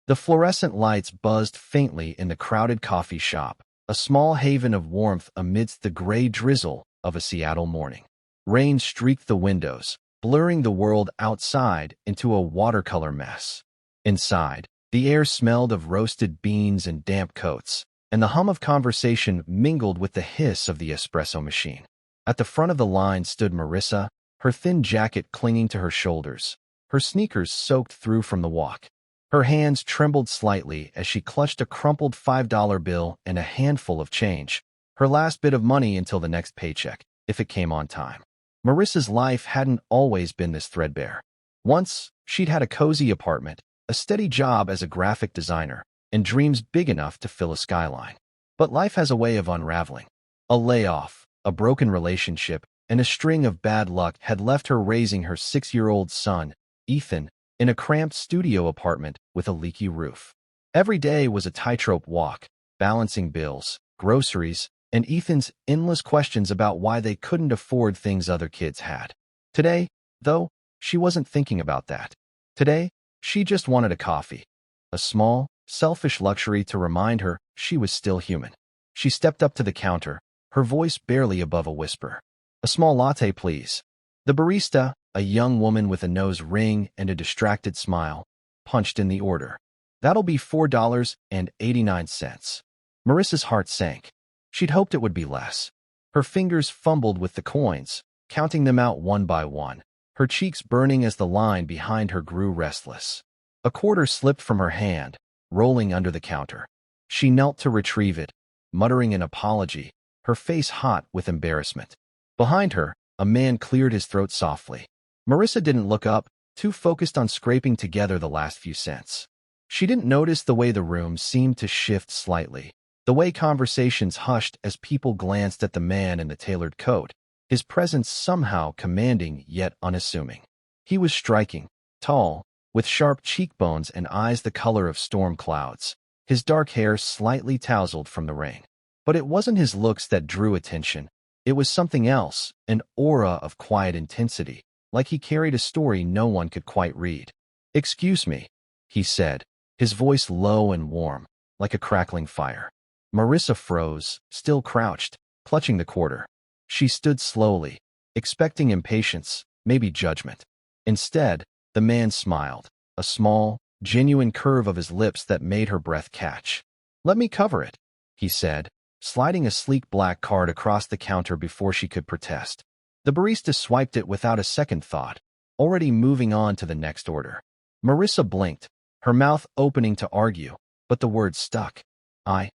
The fluorescent lights buzzed faintly in the crowded coffee shop, a small haven of warmth amidst the gray drizzle of a Seattle morning. Rain streaked the windows, blurring the world outside into a watercolor mess. Inside, the air smelled of roasted beans and damp coats, and the hum of conversation mingled with the hiss of the espresso machine. At the front of the line stood Marissa, her thin jacket clinging to her shoulders, her sneakers soaked through from the walk. Her hands trembled slightly as she clutched a crumpled $5 bill and a handful of change, her last bit of money until the next paycheck, if it came on time. Marissa's life hadn't always been this threadbare. Once, she'd had a cozy apartment, a steady job as a graphic designer, and dreams big enough to fill a skyline. But life has a way of unraveling. A layoff, a broken relationship, and a string of bad luck had left her raising her 6-year-old son, Ethan, in a cramped studio apartment with a leaky roof. Every day was a tightrope walk, balancing bills, groceries, and Ethan's endless questions about why they couldn't afford things other kids had. Today, though, she wasn't thinking about that. Today, she just wanted a coffee. A small, selfish luxury to remind her she was still human. She stepped up to the counter, her voice barely above a whisper. "A small latte, please." The barista, a young woman with a nose ring and a distracted smile, punched in the order. "That'll be $4.89. Marissa's heart sank. She'd hoped it would be less. Her fingers fumbled with the coins, counting them out one by one, her cheeks burning as the line behind her grew restless. A quarter slipped from her hand, rolling under the counter. She knelt to retrieve it, muttering an apology, her face hot with embarrassment. Behind her, a man cleared his throat softly. Marissa didn't look up, too focused on scraping together the last few cents. She didn't notice the way the room seemed to shift slightly, the way conversations hushed as people glanced at the man in the tailored coat, his presence somehow commanding yet unassuming. He was striking, tall, with sharp cheekbones and eyes the color of storm clouds, his dark hair slightly tousled from the rain. But it wasn't his looks that drew attention. It was something else, an aura of quiet intensity, like he carried a story no one could quite read. "Excuse me," he said, his voice low and warm, like a crackling fire. Marissa froze, still crouched, clutching the quarter. She stood slowly, expecting impatience, maybe judgment. Instead, the man smiled, a small, genuine curve of his lips that made her breath catch. "Let me cover it," he said, sliding a sleek black card across the counter before she could protest. The barista swiped it without a second thought, already moving on to the next order. Marissa blinked, her mouth opening to argue, but the words stuck. I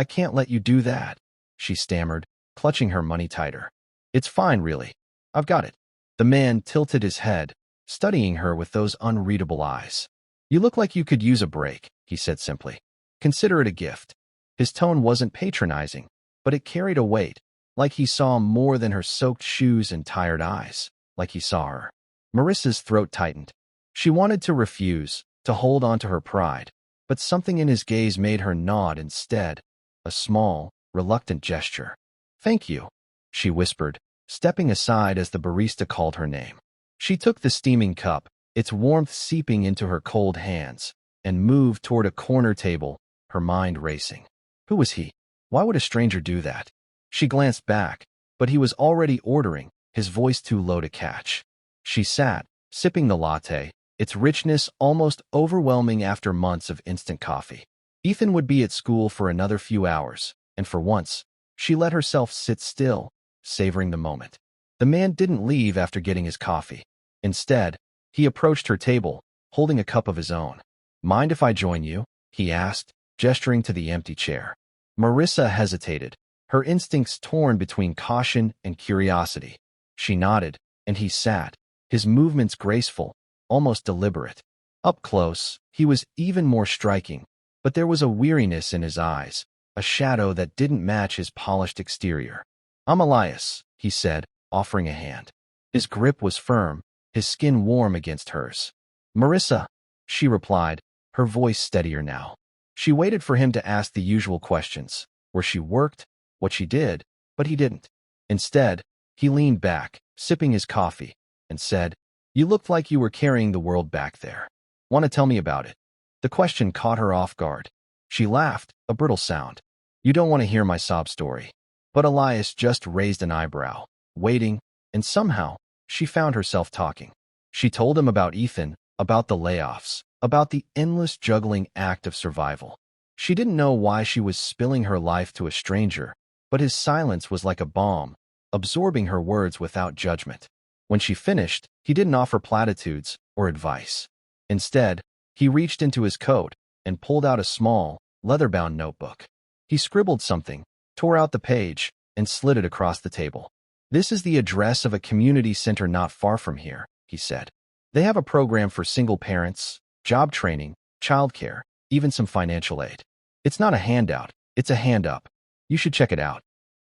can't let you do that," she stammered, clutching her money tighter. "It's fine, really. I've got it." The man tilted his head, studying her with those unreadable eyes. "You look like you could use a break," he said simply. "Consider it a gift." His tone wasn't patronizing, but it carried a weight, like he saw more than her soaked shoes and tired eyes, like he saw her. Marissa's throat tightened. She wanted to refuse, to hold on to her pride, but something in his gaze made her nod instead, a small, reluctant gesture. "Thank you," she whispered, stepping aside as the barista called her name. She took the steaming cup, its warmth seeping into her cold hands, and moved toward a corner table, her mind racing. Who was he? Why would a stranger do that? She glanced back, but he was already ordering, his voice too low to catch. She sat, sipping the latte, its richness almost overwhelming after months of instant coffee. Ethan would be at school for another few hours, and for once, she let herself sit still, savoring the moment. The man didn't leave after getting his coffee. Instead, he approached her table, holding a cup of his own. "Mind if I join you?" he asked, gesturing to the empty chair. Marissa hesitated, her instincts torn between caution and curiosity. She nodded, and he sat, his movements graceful, almost deliberate. Up close, he was even more striking, but there was a weariness in his eyes, a shadow that didn't match his polished exterior. "I'm Elias," he said, offering a hand. His grip was firm, his skin warm against hers. "Marissa," she replied, her voice steadier now. She waited for him to ask the usual questions, where she worked, what she did, but he didn't. Instead, he leaned back, sipping his coffee, and said, "You looked like you were carrying the world back there. Want to tell me about it?" The question caught her off guard. She laughed, a brittle sound. You don't want to hear my sob story. But Elias just raised an eyebrow, waiting, and somehow, she found herself talking. She told him about Ethan, about the layoffs, about the endless juggling act of survival. She didn't know why she was spilling her life to a stranger, but his silence was like a balm, absorbing her words without judgment. When she finished, he didn't offer platitudes or advice. Instead, he reached into his coat and pulled out a small, leather-bound notebook. He scribbled something, tore out the page, and slid it across the table. This is the address of a community center not far from here, he said. They have a program for single parents, job training, childcare, even some financial aid. It's not a handout, it's a hand up. You should check it out.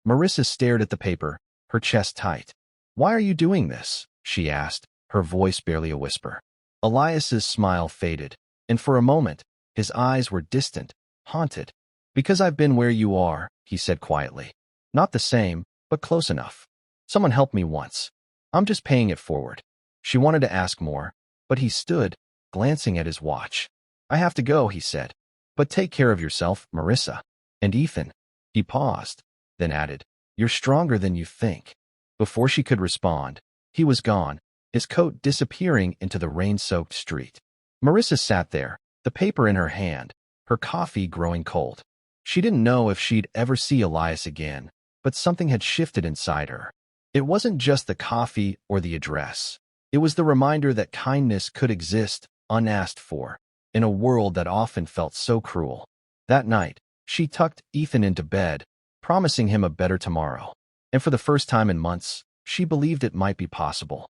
Marissa stared at the paper, her chest tight. Why are you doing this? She asked, her voice barely a whisper. Elias's smile faded, and for a moment, his eyes were distant, haunted. Because I've been where you are, he said quietly. Not the same, but close enough. Someone helped me once. I'm just paying it forward. She wanted to ask more, but he stood, glancing at his watch. I have to go, he said. But take care of yourself, Marissa. And Ethan. He paused, then added, You're stronger than you think. Before she could respond, he was gone, his coat disappearing into the rain-soaked street. Marissa sat there, the paper in her hand, her coffee growing cold. She didn't know if she'd ever see Elias again, but something had shifted inside her. It wasn't just the coffee or the address. It was the reminder that kindness could exist, unasked for, in a world that often felt so cruel. That night, she tucked Ethan into bed, promising him a better tomorrow. And for the first time in months, she believed it might be possible.